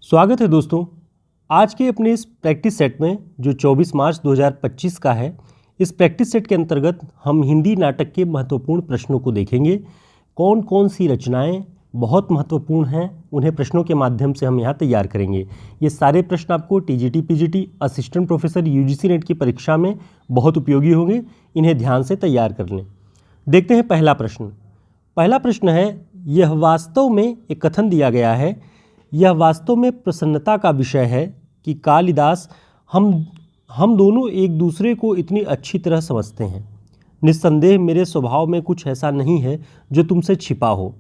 स्वागत है दोस्तों। आज के अपने इस प्रैक्टिस सेट में जो 24 मार्च 2025 का है, इस प्रैक्टिस सेट के अंतर्गत हम हिंदी नाटक के महत्वपूर्ण प्रश्नों को देखेंगे। कौन कौन सी रचनाएं बहुत महत्वपूर्ण हैं, उन्हें प्रश्नों के माध्यम से हम यहाँ तैयार करेंगे। ये सारे प्रश्न आपको TGT, PGT, assistant professor, UGC net की परीक्षा में बहुत उपयोगी होंगे। इन्हें ध्यान से तैयार कर लें। देखते हैं पहला प्रश्न। पहला प्रश्न है, यह वास्तव में एक कथन दिया गया है, यह वास्तव में प्रसन्नता का विषय है कि कालिदास हम दोनों एक दूसरे को इतनी अच्छी तरह समझते हैं। निस्संदेह मेरे स्वभाव में कुछ ऐसा नहीं है जो तुमसे छिपा हो।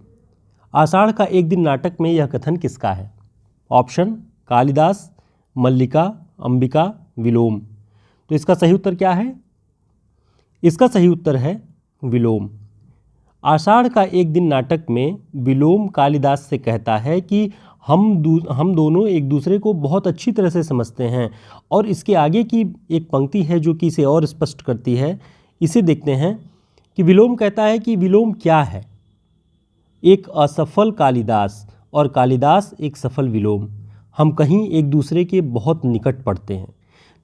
आषाढ़ का एक दिन नाटक में यह कथन किसका है? ऑप्शन कालिदास, मल्लिका, अंबिका, विलोम। तो इसका सही उत्तर क्या है? इसका सही उत्तर है विलोम। आषाढ़ का एक दिन नाटक में विलोम कालिदास से कहता है कि हम दोनों एक दूसरे को बहुत अच्छी तरह से समझते हैं। और इसके आगे की एक पंक्ति है जो कि इसे और स्पष्ट करती है। इसे देखते हैं कि विलोम कहता है कि विलोम क्या है? एक असफल कालिदास और कालिदास एक सफल विलोम। हम कहीं एक दूसरे के बहुत निकट पड़ते हैं।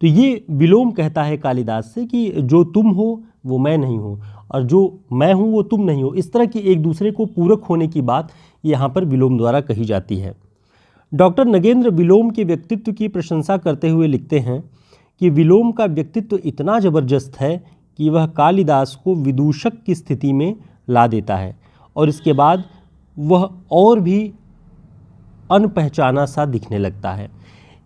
तो ये विलोम कहता है कालिदास से कि जो तुम हो वो मैं नहीं हूँ और जो मैं हूँ वो तुम नहीं हो। इस तरह की एक दूसरे को पूरक होने की बात यहाँ पर विलोम द्वारा कही जाती है। डॉक्टर नगेंद्र विलोम के व्यक्तित्व की प्रशंसा करते हुए लिखते हैं कि विलोम का व्यक्तित्व इतना जबरदस्त है कि वह कालिदास को विदूषक की स्थिति में ला देता है और इसके बाद वह और भी अनपहचाना सा दिखने लगता है।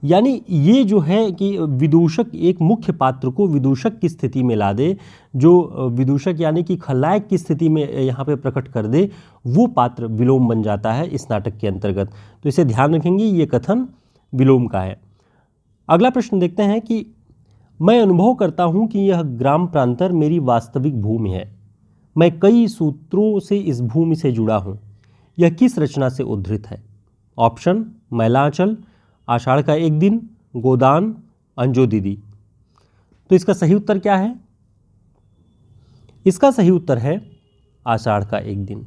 यानी ये जो है कि विदूषक एक मुख्य पात्र को विदूषक की स्थिति में ला दे, जो विदूषक यानी कि खलनायक की स्थिति में यहाँ पे प्रकट कर दे, वो पात्र विलोम बन जाता है इस नाटक के अंतर्गत। तो इसे ध्यान रखेंगे, ये कथन विलोम का है। अगला प्रश्न देखते हैं कि मैं अनुभव करता हूँ कि यह ग्राम प्रांतर मेरी वास्तविक भूमि है। मैं कई सूत्रों से इस भूमि से जुड़ा हूँ। यह किस रचना से उद्धृत है? ऑप्शन मैलांचल, आषाढ़ का एक दिन, गोदान, अंजो दीदी। तो इसका सही उत्तर क्या है? इसका सही उत्तर है आषाढ़ का एक दिन।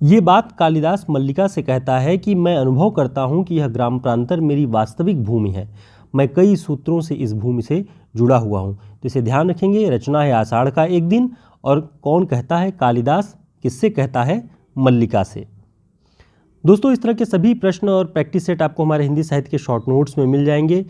ये बात कालिदास मल्लिका से कहता है कि मैं अनुभव करता हूँ कि यह ग्राम प्रांतर मेरी वास्तविक भूमि है। मैं कई सूत्रों से इस भूमि से जुड़ा हुआ हूँ। तो इसे ध्यान रखेंगे। रचना है आषाढ़ का एक दिन और कौन कहता है? कालिदास। किससे कहता है? मल्लिका से। दोस्तों, इस तरह के सभी प्रश्न और प्रैक्टिस सेट आपको हमारे हिंदी साहित्य के शॉर्ट नोट्स में मिल जाएंगे,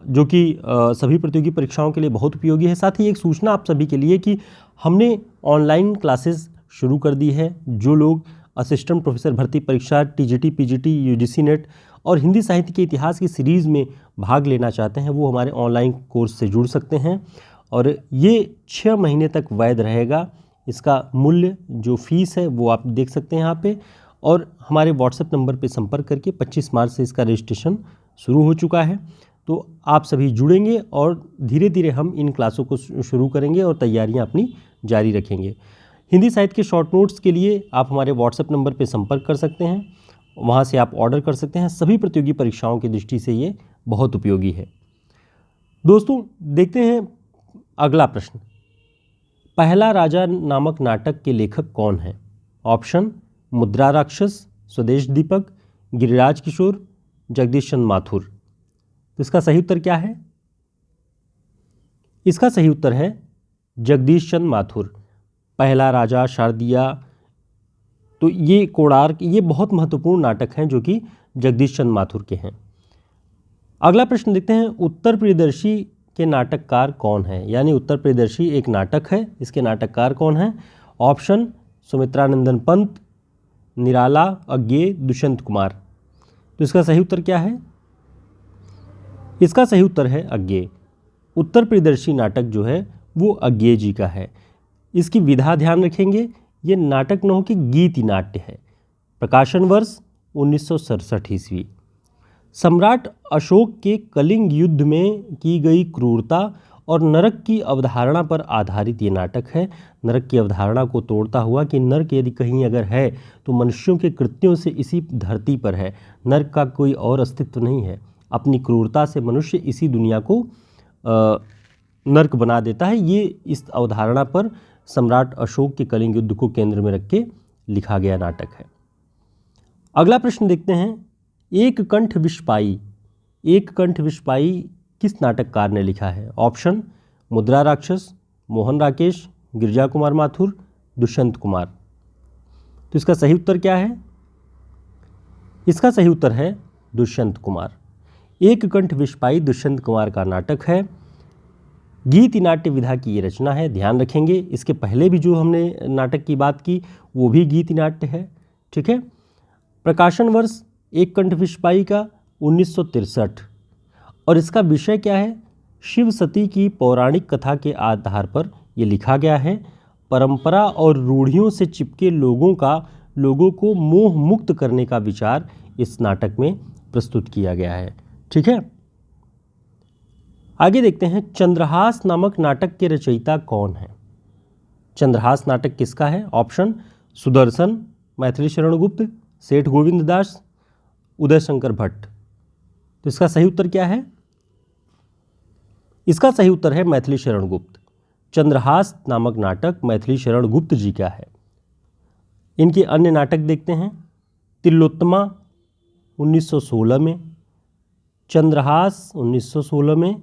जो कि सभी प्रतियोगी परीक्षाओं के लिए बहुत उपयोगी है। साथ ही एक सूचना आप सभी के लिए कि हमने ऑनलाइन क्लासेस शुरू कर दी है। जो लोग असिस्टेंट प्रोफेसर भर्ती परीक्षा, टीजीटी, पीजीटी, यूजीसी नेट और हिंदी साहित्य के इतिहास की सीरीज़ में भाग लेना चाहते हैं, वो हमारे ऑनलाइन कोर्स से जुड़ सकते हैं और ये 6 महीने तक वैध रहेगा। इसका मूल्य जो फीस है वो आप देख सकते हैं यहाँ पे, और हमारे व्हाट्सएप नंबर पे संपर्क करके 25 मार्च से इसका रजिस्ट्रेशन शुरू हो चुका है। तो आप सभी जुड़ेंगे और धीरे धीरे हम इन क्लासों को शुरू करेंगे और तैयारियां अपनी जारी रखेंगे। हिंदी साहित्य के शॉर्ट नोट्स के लिए आप हमारे व्हाट्सएप नंबर पे संपर्क कर सकते हैं, वहाँ से आप ऑर्डर कर सकते हैं। सभी प्रतियोगी परीक्षाओं की दृष्टि से ये बहुत उपयोगी है। दोस्तों, देखते हैं अगला प्रश्न। पहला राजा नामक नाटक के लेखक कौन है? ऑप्शन मुद्रा राक्षस, स्वदेश दीपक, गिरिराज किशोर, जगदीश चंद्र माथुर। तो इसका सही उत्तर क्या है? इसका सही उत्तर है जगदीश चंद्र माथुर। पहला राजा, शारदिया, तो ये कोणार्क, ये बहुत महत्वपूर्ण नाटक हैं जो कि जगदीश चंद्र माथुर के हैं। अगला प्रश्न देखते हैं। उत्तर प्रियदर्शी के नाटककार कौन है? यानी उत्तर प्रियदर्शी एक नाटक है, इसके नाटककार कौन हैं? ऑप्शन सुमित्रानंदन पंत, निराला, अज्ञेय, दुष्यंत कुमार। तो इसका सही उत्तर क्या है? इसका सही उत्तर है अज्ञेय। उत्तर प्रियदर्शी नाटक जो है वो अज्ञेय जी का है। इसकी विधा ध्यान रखेंगे। ये नाटक नौ की गीति नाट्य है। प्रकाशन वर्ष 1967 ईस्वी। सम्राट अशोक के कलिंग युद्ध में की गई क्रूरता और नरक की अवधारणा पर आधारित ये नाटक है। नरक की अवधारणा को तोड़ता हुआ कि नरक यदि कहीं अगर है तो मनुष्यों के कृत्यों से इसी धरती पर है, नरक का कोई और अस्तित्व नहीं है। अपनी क्रूरता से मनुष्य इसी दुनिया को नरक बना देता है। ये इस अवधारणा पर सम्राट अशोक के कलिंग युद्ध को केंद्र में रख के लिखा गया नाटक है। अगला प्रश्न देखते हैं। एक कंठ विषपाई, एक कंठ विषपाई किस नाटककार ने लिखा है? ऑप्शन मुद्रा राक्षस, मोहन राकेश, गिरिजा कुमार माथुर, दुष्यंत कुमार। तो इसका सही उत्तर क्या है? इसका सही उत्तर है दुष्यंत कुमार। एक कंठ विषपाई दुष्यंत कुमार का नाटक है। गीति नाट्य विधा की ये रचना है, ध्यान रखेंगे। इसके पहले भी जो हमने नाटक की बात की वो भी गीति नाट्य है, ठीक है। प्रकाशन वर्ष एक कंठ विषपाई का 1963 और इसका विषय क्या है? शिव सती की पौराणिक कथा के आधार पर ये लिखा गया है। परंपरा और रूढ़ियों से चिपके लोगों को मोह मुक्त करने का विचार इस नाटक में प्रस्तुत किया गया है, ठीक है। आगे देखते हैं, चंद्रहास नामक नाटक के रचयिता कौन है? चंद्रहास नाटक किसका है? ऑप्शन सुदर्शन, मैथिली शरण गुप्त, सेठ गोविंद दास, उदय शंकर भट्ट। तो इसका सही उत्तर क्या है? इसका सही उत्तर है मैथिली शरण गुप्त। चंद्रहास नामक नाटक मैथिली शरण गुप्त जी का है। इनके अन्य नाटक देखते हैं, तिलोत्तमा 1916 में, चंद्रहास 1916 में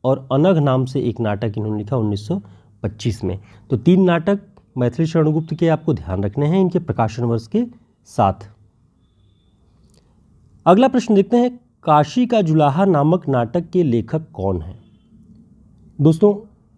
और अनघ नाम से एक नाटक इन्होंने लिखा 1925 में। तो 3 नाटक मैथिली शरण गुप्त के आपको ध्यान रखने हैं इनके प्रकाशन वर्ष के साथ। अगला प्रश्न देखते हैं, काशी का जुलाहा नामक नाटक के लेखक कौन है? दोस्तों,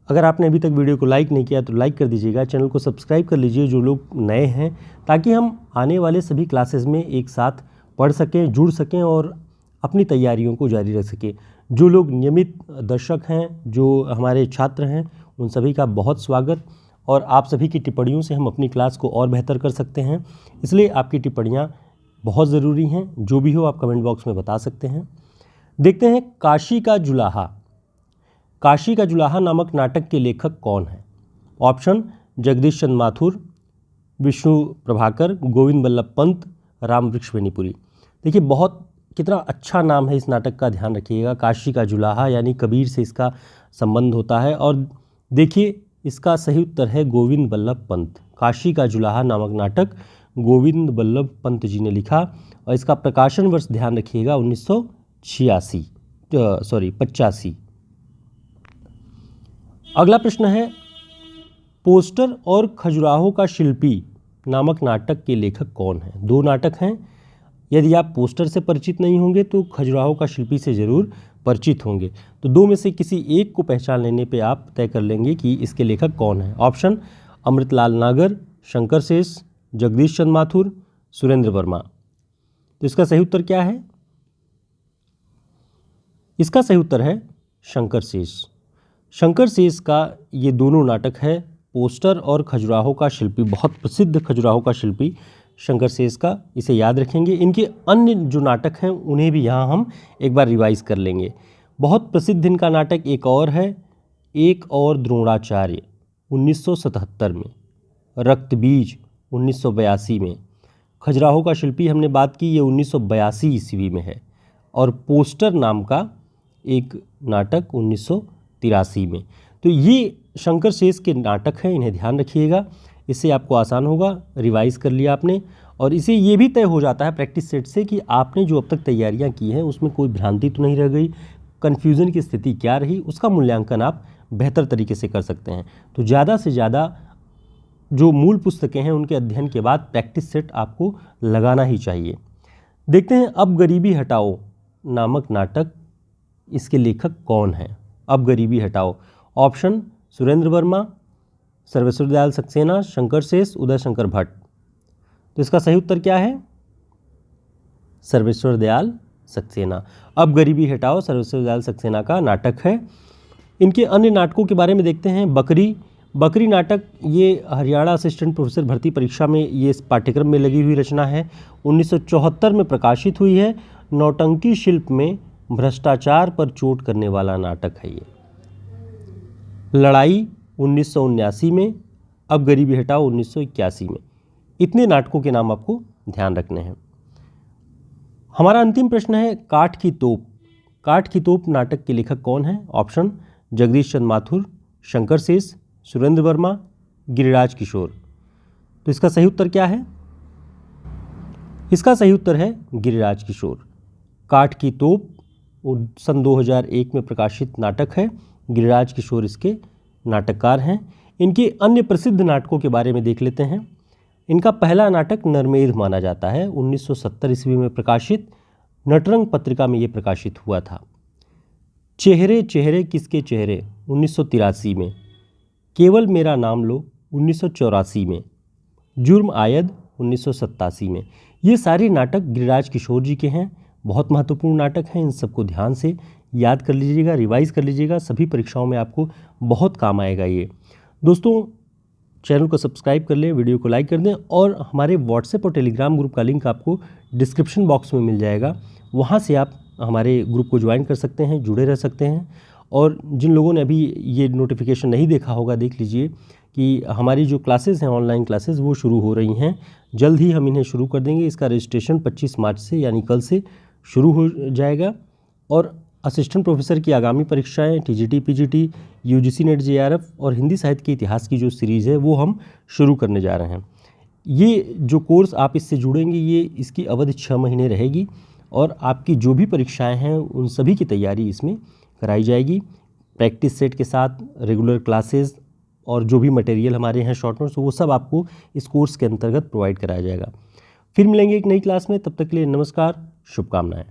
अगर आपने अभी तक वीडियो को लाइक नहीं किया तो लाइक कर दीजिएगा, चैनल को सब्सक्राइब कर लीजिए जो लोग नए हैं, ताकि हम आने वाले सभी क्लासेस में एक साथ पढ़ सकें, जुड़ सकें और अपनी तैयारियों को जारी रख सकें। जो लोग नियमित दर्शक हैं, जो हमारे छात्र हैं, उन सभी का बहुत स्वागत। और आप सभी की टिप्पणियों से हम अपनी क्लास को और बेहतर कर सकते हैं, इसलिए आपकी टिप्पणियाँ बहुत ज़रूरी हैं। जो भी हो आप कमेंट बॉक्स में बता सकते हैं। देखते हैं, काशी का जुलाहा, काशी का जुलाहा नामक नाटक के लेखक कौन है? ऑप्शन जगदीश चंद्र माथुर, विष्णु प्रभाकर, गोविंद बल्लभ पंत, राम वृक्ष बेनीपुरी। देखिए, बहुत कितना अच्छा नाम है इस नाटक का, ध्यान रखिएगा। काशी का जुलाहा यानी कबीर से इसका संबंध होता है। और देखिए, इसका सही उत्तर है गोविंद बल्लभ पंत। काशी का जुलाहा नामक नाटक गोविंद बल्लभ पंत जी ने लिखा और इसका प्रकाशन वर्ष ध्यान रखिएगा 85। अगला प्रश्न है, पोस्टर और खजुराहो का शिल्पी नामक नाटक के लेखक कौन है? 2 नाटक हैं। यदि आप पोस्टर से परिचित नहीं होंगे तो खजुराहो का शिल्पी से जरूर परिचित होंगे। तो 2 में से किसी एक को पहचान लेने पे आप तय कर लेंगे कि इसके लेखक कौन है। ऑप्शन अमृतलाल नागर, शंकर शेष, जगदीश चंद्र माथुर, सुरेंद्र वर्मा। तो इसका सही उत्तर क्या है? इसका सही उत्तर है शंकर शेष। शंकर शेष का ये दोनों नाटक है, पोस्टर और खजुराहो का शिल्पी, बहुत प्रसिद्ध खजुराहो का शिल्पी शंकर शेष का, इसे याद रखेंगे। इनके अन्य जो नाटक हैं उन्हें भी यहाँ हम एक बार रिवाइज कर लेंगे। बहुत प्रसिद्ध इनका नाटक एक और है, एक और द्रोणाचार्य 1977 में, रक्तबीज 1982 में, खजुराहो का शिल्पी हमने बात की ये 1982 ईस्वी में है, और पोस्टर नाम का एक नाटक 1983 में। तो ये शंकर शेष के नाटक हैं, इन्हें ध्यान रखिएगा, इससे आपको आसान होगा। रिवाइज कर लिया आपने, और इसे ये भी तय हो जाता है प्रैक्टिस सेट से कि आपने जो अब तक तैयारियां की हैं उसमें कोई भ्रांति तो नहीं रह गई, कन्फ्यूज़न की स्थिति क्या रही, उसका मूल्यांकन आप बेहतर तरीके से कर सकते हैं। तो ज़्यादा से ज़्यादा जो मूल पुस्तकें हैं उनके अध्ययन के बाद प्रैक्टिस सेट आपको लगाना ही चाहिए। देखते हैं, अब गरीबी हटाओ नामक नाटक, इसके लेखक कौन हैं? अब गरीबी हटाओ। ऑप्शन सुरेंद्र वर्मा, सर्वेश्वर दयाल सक्सेना, शंकर शेष, उदय शंकर भट्ट। तो इसका सही उत्तर क्या है? सर्वेश्वर दयाल सक्सेना। अब गरीबी हटाओ सर्वेश्वर दयाल सक्सेना का नाटक है। इनके अन्य नाटकों के बारे में देखते हैं। बकरी नाटक, ये हरियाणा असिस्टेंट प्रोफेसर भर्ती परीक्षा में ये इस पाठ्यक्रम में लगी हुई रचना है, 1974 में प्रकाशित हुई है। नौटंकी शिल्प में भ्रष्टाचार पर चोट करने वाला नाटक है ये। लड़ाई 1979 में, अब गरीबी हटाओ 1981 में। इतने नाटकों के नाम आपको ध्यान रखने हैं। हमारा अंतिम प्रश्न है, काठ की तोप। काठ की तोप नाटक के लेखक कौन है? ऑप्शन जगदीश चंद्र माथुर, शंकर शेष, सुरेंद्र वर्मा, गिरिराज किशोर। तो इसका सही उत्तर क्या है? इसका सही उत्तर है गिरिराज किशोर। काठ की तोप सन 2001 में प्रकाशित नाटक है। गिरिराज किशोर इसके नाटककार हैं। इनके अन्य प्रसिद्ध नाटकों के बारे में देख लेते हैं। इनका पहला नाटक नरमेध माना जाता है, 1970 ईस्वी में प्रकाशित नटरंग पत्रिका में ये प्रकाशित हुआ था। चेहरे चेहरे किसके चेहरे 1983 में, केवल मेरा नाम लो 1984 में, जुर्म आयद 1987 में। ये सारे नाटक गिरिराज किशोर जी के हैं। बहुत महत्वपूर्ण नाटक हैं। इन सबको ध्यान से याद कर लीजिएगा, रिवाइज कर लीजिएगा, सभी परीक्षाओं में आपको बहुत काम आएगा ये। दोस्तों, चैनल को सब्सक्राइब कर लें, वीडियो को लाइक कर दें और हमारे व्हाट्सएप और टेलीग्राम ग्रुप का लिंक आपको डिस्क्रिप्शन बॉक्स में मिल जाएगा। वहाँ से आप हमारे ग्रुप को ज्वाइन कर सकते हैं, जुड़े रह सकते हैं। और जिन लोगों ने अभी ये नोटिफिकेशन नहीं देखा होगा, देख लीजिए कि हमारी जो क्लासेस हैं, ऑनलाइन क्लासेस, वो शुरू हो रही हैं। जल्द ही हम इन्हें शुरू कर देंगे। इसका रजिस्ट्रेशन 25 मार्च से यानी कल से शुरू हो जाएगा। और असिस्टेंट प्रोफेसर की आगामी परीक्षाएं, TGT, PGT, UGC net, JRF और हिंदी साहित्य के इतिहास की जो सीरीज़ है वो हम शुरू करने जा रहे हैं। ये जो कोर्स आप इससे जुड़ेंगे, ये इसकी अवधि 6 महीने रहेगी और आपकी जो भी परीक्षाएं हैं उन सभी की तैयारी इसमें कराई जाएगी। प्रैक्टिस सेट के साथ रेगुलर क्लासेस और जो भी मटेरियल हमारे हैं, शॉर्ट नोट्स, वो सब आपको इस कोर्स के अंतर्गत प्रोवाइड कराया जाएगा। फिर मिलेंगे एक नई क्लास में। तब तक के लिए नमस्कार, शुभकामनाएं।